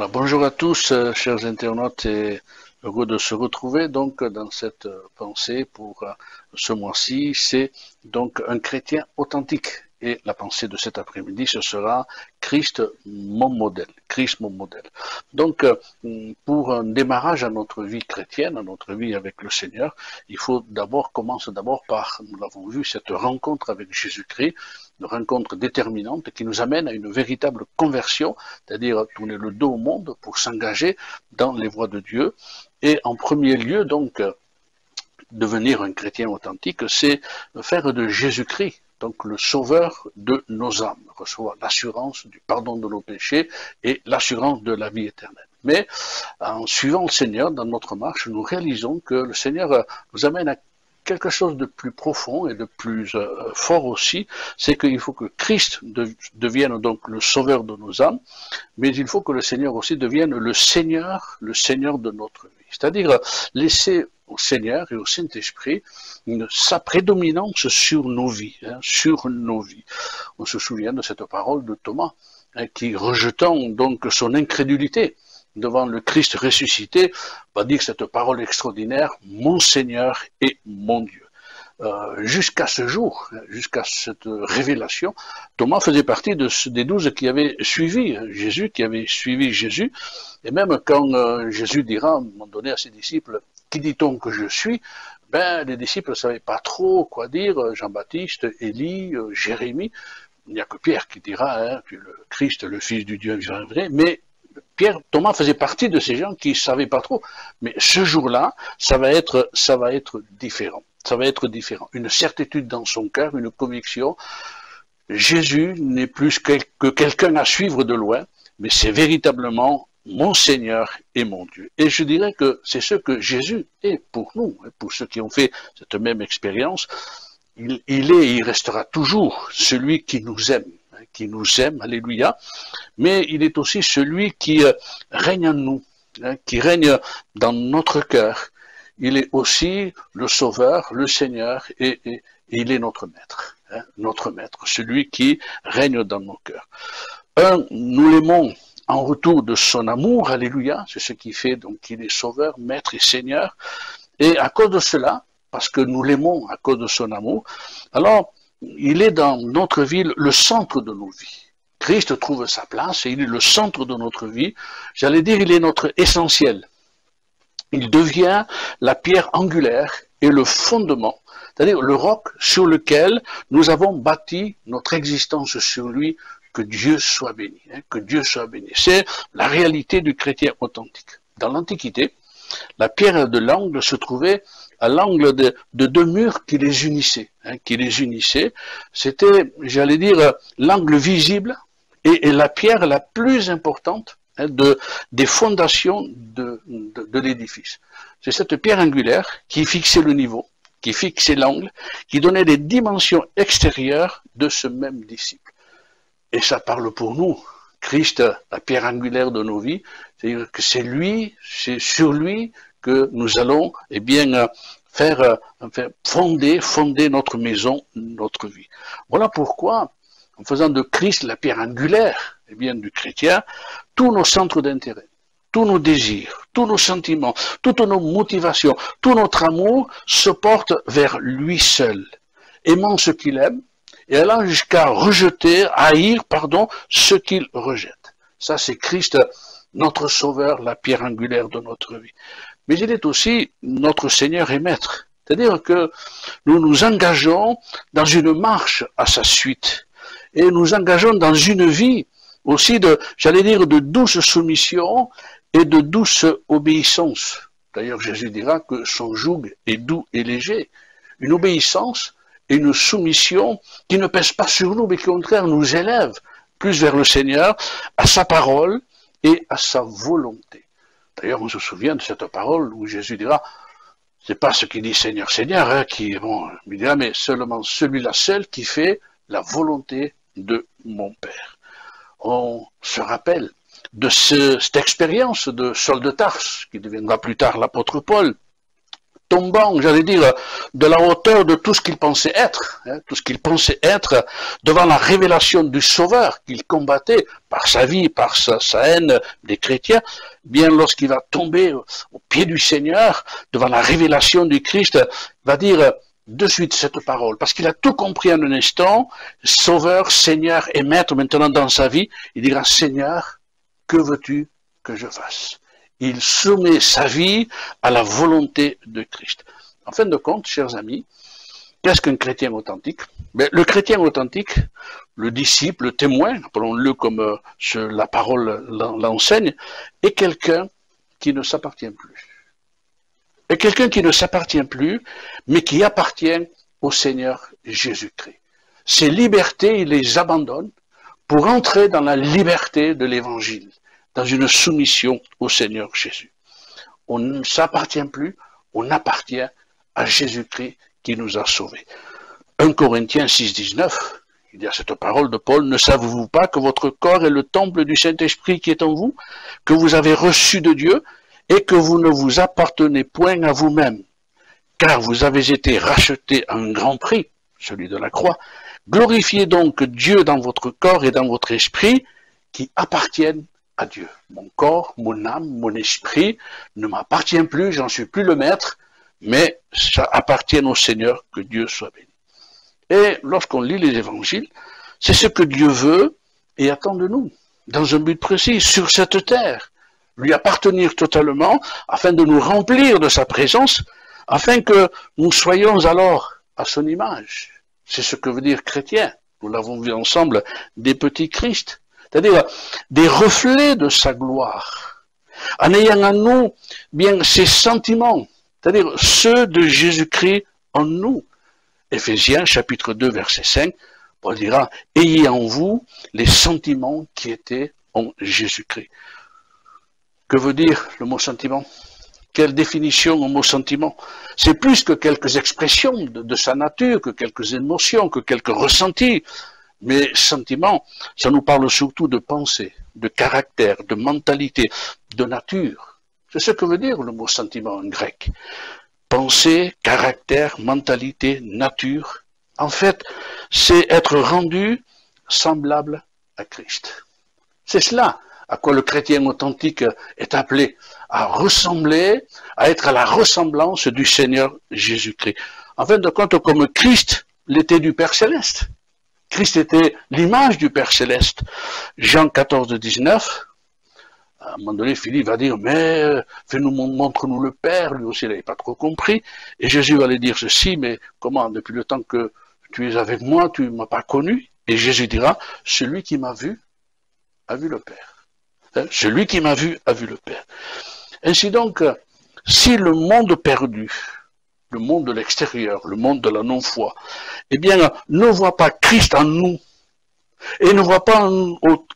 Voilà, bonjour à tous, chers internautes, et heureux de se retrouver donc dans cette pensée pour ce mois-ci. C'est donc un chrétien authentique. Et la pensée de cet après-midi, ce sera Christ mon modèle. Christ mon modèle. Donc, pour un démarrage à notre vie chrétienne, à notre vie avec le Seigneur, il faut commencer d'abord par, nous l'avons vu, cette rencontre avec Jésus-Christ, une rencontre déterminante qui nous amène à une véritable conversion, c'est-à-dire tourner le dos au monde pour s'engager dans les voies de Dieu. Et en premier lieu, donc, devenir un chrétien authentique, c'est faire de Jésus-Christ, donc le sauveur de nos âmes, recevoir l'assurance du pardon de nos péchés et l'assurance de la vie éternelle. Mais en suivant le Seigneur dans notre marche, nous réalisons que le Seigneur nous amène à quelque chose de plus profond et de plus fort aussi, c'est qu'il faut que Christ devienne donc le sauveur de nos âmes, mais il faut que le Seigneur aussi devienne le Seigneur de notre vie. C'est-à-dire laisser au Seigneur et au Saint-Esprit sa prédominance sur nos vies, sur nos vies. On se souvient de cette parole de Thomas, qui, rejetant donc son incrédulité devant le Christ ressuscité, va dire cette parole extraordinaire, mon Seigneur et mon Dieu. Jusqu'à ce jour, jusqu'à cette révélation, Thomas faisait partie des 12 qui avaient suivi Jésus, et même quand Jésus dira à un moment donné à ses disciples, qui dit-on que je suis? Ben, les disciples ne savaient pas trop quoi dire, Jean-Baptiste, Élie, Jérémie. Il n'y a que Pierre qui dira, tu es le Christ, le Fils du Dieu vivant vrai, mais Thomas faisait partie de ces gens qui ne savaient pas trop. Mais ce jour-là, ça va être différent. Ça va être différent. Une certitude dans son cœur, une conviction. Jésus n'est plus que quelqu'un à suivre de loin, mais c'est véritablement mon Seigneur et mon Dieu. Et je dirais que c'est ce que Jésus est pour nous, pour ceux qui ont fait cette même expérience. Il est et il restera toujours celui qui nous aime, alléluia, mais il est aussi celui qui règne en nous, qui règne dans notre cœur. Il est aussi le Sauveur, le Seigneur, et il est notre maître, celui qui règne dans nos cœurs. Nous l'aimons en retour de son amour, alléluia, c'est ce qui fait donc qu'il est Sauveur, Maître et Seigneur, et à cause de cela, parce que nous l'aimons à cause de son amour, alors il est dans notre vie le centre de nos vies. Christ trouve sa place et il est le centre de notre vie. J'allais dire, il est notre essentiel. Il devient la pierre angulaire et le fondement, c'est-à-dire le roc sur lequel nous avons bâti notre existence sur lui. Que Dieu soit béni, que Dieu soit béni. C'est la réalité du chrétien authentique. Dans l'Antiquité, la pierre de l'angle se trouvait à l'angle de deux murs qui les unissaient. C'était, j'allais dire, l'angle visible et la pierre la plus importante des fondations de l'édifice. C'est cette pierre angulaire qui fixait le niveau, qui fixait l'angle, qui donnait les dimensions extérieures de ce même disciple. Et ça parle pour nous. Christ, la pierre angulaire de nos vies, c'est-à-dire que c'est sur lui que nous allons, faire fonder notre maison, notre vie. Voilà pourquoi, en faisant de Christ la pierre angulaire, du chrétien, tous nos centres d'intérêt, tous nos désirs, tous nos sentiments, toutes nos motivations, tout notre amour se portent vers lui seul, aimant ce qu'il aime, et allant jusqu'à haïr, ce qu'il rejette. Ça, c'est Christ, notre Sauveur, la pierre angulaire de notre vie. Mais il est aussi notre Seigneur et Maître. C'est-à-dire que nous nous engageons dans une marche à sa suite. Et nous engageons dans une vie aussi de douce soumission et de douce obéissance. D'ailleurs, Jésus dira que son joug est doux et léger. Une obéissance et une soumission qui ne pèse pas sur nous, mais qui au contraire nous élève plus vers le Seigneur, à sa parole et à sa volonté. D'ailleurs, on se souvient de cette parole où Jésus dira, c'est pas ce qui dit Seigneur, Seigneur, il dira, mais seulement celui-là seul qui fait la volonté de mon Père. On se rappelle de cette expérience de Saul de Tarse, qui deviendra plus tard l'apôtre Paul, tombant, j'allais dire, de la hauteur de tout ce qu'il pensait être, hein, tout ce qu'il pensait être devant la révélation du Sauveur qu'il combattait par sa vie, par sa haine des chrétiens, bien lorsqu'il va tomber au pied du Seigneur, devant la révélation du Christ, va dire de suite cette parole, parce qu'il a tout compris en un instant, Sauveur, Seigneur et Maître maintenant dans sa vie, il dira, Seigneur, que veux-tu que je fasse? Il soumet sa vie à la volonté de Christ. En fin de compte, chers amis, qu'est-ce qu'un chrétien authentique? Le chrétien authentique, le disciple, le témoin, appelons-le comme la parole l'enseigne, est quelqu'un qui ne s'appartient plus. Et quelqu'un qui ne s'appartient plus, mais qui appartient au Seigneur Jésus-Christ. Ses libertés, il les abandonne pour entrer dans la liberté de l'Évangile, dans une soumission au Seigneur Jésus. On ne s'appartient plus, on appartient à Jésus-Christ qui nous a sauvés. 1 Corinthiens 6, 19, il y a cette parole de Paul, « Ne savez-vous pas que votre corps est le temple du Saint-Esprit qui est en vous, que vous avez reçu de Dieu, et que vous ne vous appartenez point à vous-même, car vous avez été rachetés à un grand prix, celui de la croix. Glorifiez donc Dieu dans votre corps et dans votre esprit, qui appartiennent à Dieu. Mon corps, mon âme, mon esprit ne m'appartient plus, j'en suis plus le maître, mais ça appartient au Seigneur, que Dieu soit béni. » Et lorsqu'on lit les évangiles, c'est ce que Dieu veut et attend de nous, dans un but précis, sur cette terre. Lui appartenir totalement, afin de nous remplir de sa présence, afin que nous soyons alors à son image. C'est ce que veut dire chrétien. Nous l'avons vu ensemble, des petits Christ, c'est-à-dire des reflets de sa gloire, en ayant en nous bien ses sentiments, c'est-à-dire ceux de Jésus-Christ en nous. Éphésiens chapitre 2 verset 5, Paul dira, ayez en vous les sentiments qui étaient en Jésus-Christ. Que veut dire le mot sentiment? Quelle définition au mot sentiment? C'est plus que quelques expressions de sa nature, que quelques émotions, que quelques ressentis. Mais sentiment, ça nous parle surtout de pensée, de caractère, de mentalité, de nature. C'est ce que veut dire le mot sentiment en grec. Pensée, caractère, mentalité, nature. En fait, c'est être rendu semblable à Christ. C'est cela à quoi le chrétien authentique est appelé, à ressembler, à être à la ressemblance du Seigneur Jésus-Christ. En fin de compte, comme Christ l'était du Père Céleste. Christ était l'image du Père Céleste. Jean 14, 19, à un moment donné, Philippe va dire, mais montre-nous le Père, lui aussi il n'avait pas trop compris. Et Jésus va lui dire ceci, mais comment, depuis le temps que tu es avec moi, tu ne m'as pas connu? Et Jésus dira, celui qui m'a vu, a vu le Père. Celui qui m'a vu a vu le Père. Ainsi donc, si le monde perdu, le monde de l'extérieur, le monde de la non-foi, eh bien, ne voit pas Christ en nous, et ne voit pas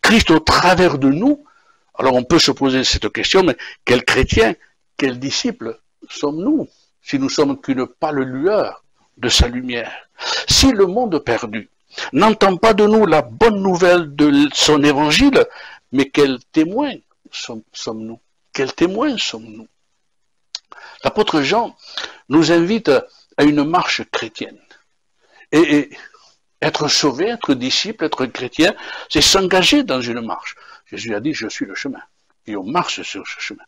Christ au travers de nous, alors on peut se poser cette question, mais quel chrétien, quel disciple sommes-nous, si nous sommes qu'une pâle lueur de sa lumière? Si le monde perdu n'entend pas de nous la bonne nouvelle de son évangile, mais quels témoins sommes-nous? Quels témoins sommes-nous? L'apôtre Jean nous invite à une marche chrétienne. Et être sauvé, être disciple, être chrétien, c'est s'engager dans une marche. Jésus a dit, je suis le chemin. Et on marche sur ce chemin.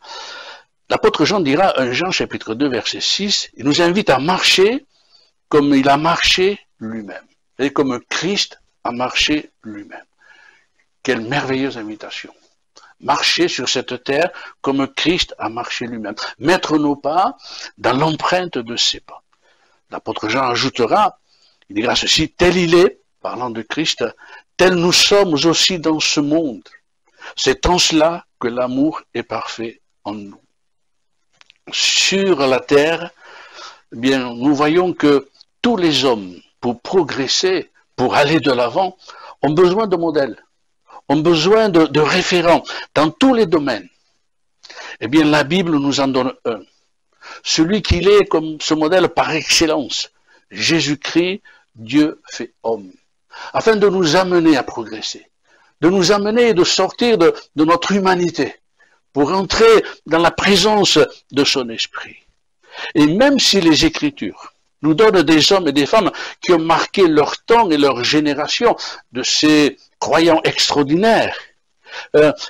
L'apôtre Jean dira, 1 Jean chapitre 2 verset 6, il nous invite à marcher comme il a marché lui-même. Et comme Christ a marché lui-même. Quelle merveilleuse invitation. Marcher sur cette terre comme Christ a marché lui-même. Mettre nos pas dans l'empreinte de ses pas. L'apôtre Jean ajoutera, il dira ceci, tel il est, parlant de Christ, tel nous sommes aussi dans ce monde. C'est en cela que l'amour est parfait en nous. Sur la terre, eh bien, nous voyons que tous les hommes, pour progresser, pour aller de l'avant, ont besoin de modèles, ont besoin de référents dans tous les domaines. Eh bien, la Bible nous en donne un. Celui qu'il est comme ce modèle par excellence. Jésus-Christ, Dieu fait homme. Afin de nous amener à progresser. De nous amener et de sortir de notre humanité. Pour entrer dans la présence de son esprit. Et même si les Écritures nous donnent des hommes et des femmes qui ont marqué leur temps et leur génération de ces croyants extraordinaires,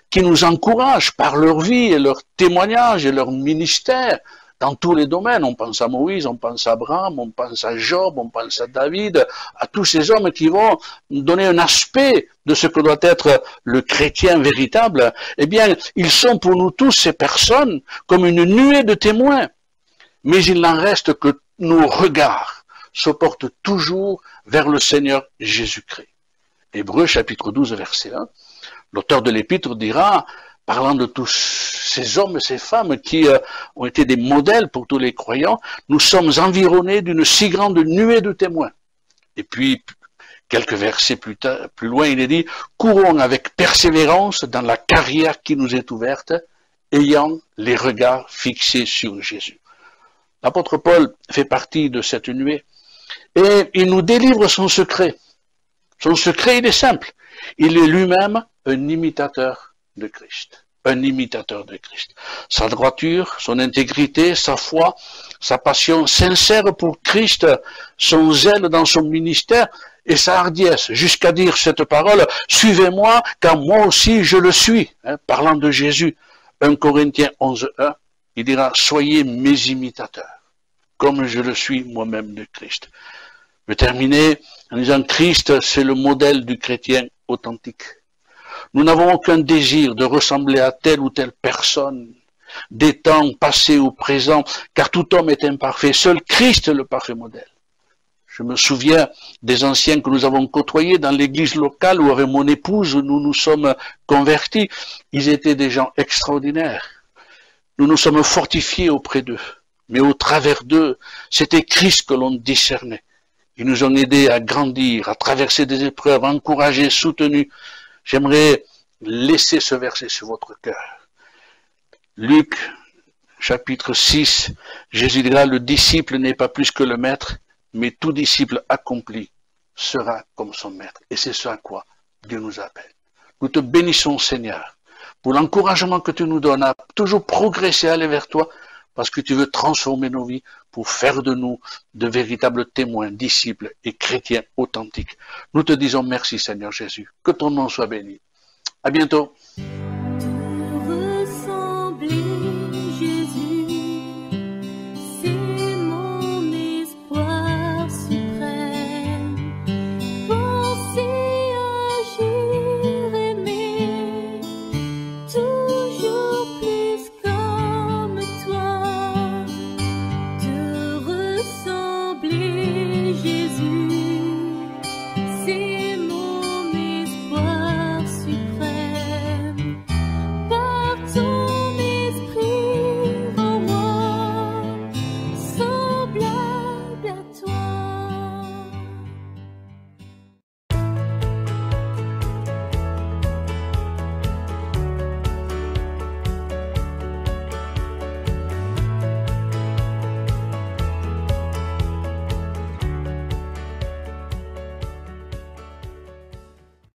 qui nous encouragent par leur vie et leur témoignage et leur ministère dans tous les domaines. On pense à Moïse, on pense à Abraham, on pense à Job, on pense à David, à tous ces hommes qui vont nous donner un aspect de ce que doit être le chrétien véritable. Eh bien, ils sont pour nous tous, ces personnes, comme une nuée de témoins. Mais il n'en reste que nos regards se portent toujours vers le Seigneur Jésus-Christ. Hébreux chapitre 12 verset 1, l'auteur de l'épître dira, parlant de tous ces hommes et ces femmes qui ont été des modèles pour tous les croyants, nous sommes environnés d'une si grande nuée de témoins. Et puis, quelques versets plus loin, il est dit, courons avec persévérance dans la carrière qui nous est ouverte, ayant les regards fixés sur Jésus. L'apôtre Paul fait partie de cette nuée et il nous délivre son secret. Son secret, il est simple. Il est lui-même un imitateur de Christ. Un imitateur de Christ. Sa droiture, son intégrité, sa foi, sa passion sincère pour Christ, son zèle dans son ministère et sa hardiesse, jusqu'à dire cette parole, suivez-moi, car moi aussi je le suis, parlant de Jésus. 1 Corinthiens 11.1, il dira, soyez mes imitateurs, comme je le suis moi-même de Christ. Je vais terminer en disant Christ, c'est le modèle du chrétien authentique. Nous n'avons aucun désir de ressembler à telle ou telle personne, des temps passés ou présents, car tout homme est imparfait. Seul Christ est le parfait modèle. Je me souviens des anciens que nous avons côtoyés dans l'église locale où avec mon épouse nous nous sommes convertis. Ils étaient des gens extraordinaires. Nous nous sommes fortifiés auprès d'eux. Mais au travers d'eux, c'était Christ que l'on discernait. Ils nous ont aidés à grandir, à traverser des épreuves, encouragés, soutenus. J'aimerais laisser ce verset sur votre cœur. Luc, chapitre 6, Jésus dira, le disciple n'est pas plus que le maître, mais tout disciple accompli sera comme son maître. Et c'est ce à quoi Dieu nous appelle. Nous te bénissons, Seigneur, pour l'encouragement que tu nous donnes à toujours progresser, aller vers toi, parce que tu veux transformer nos vies pour faire de nous de véritables témoins, disciples et chrétiens authentiques. Nous te disons merci, Seigneur Jésus. Que ton nom soit béni. À bientôt.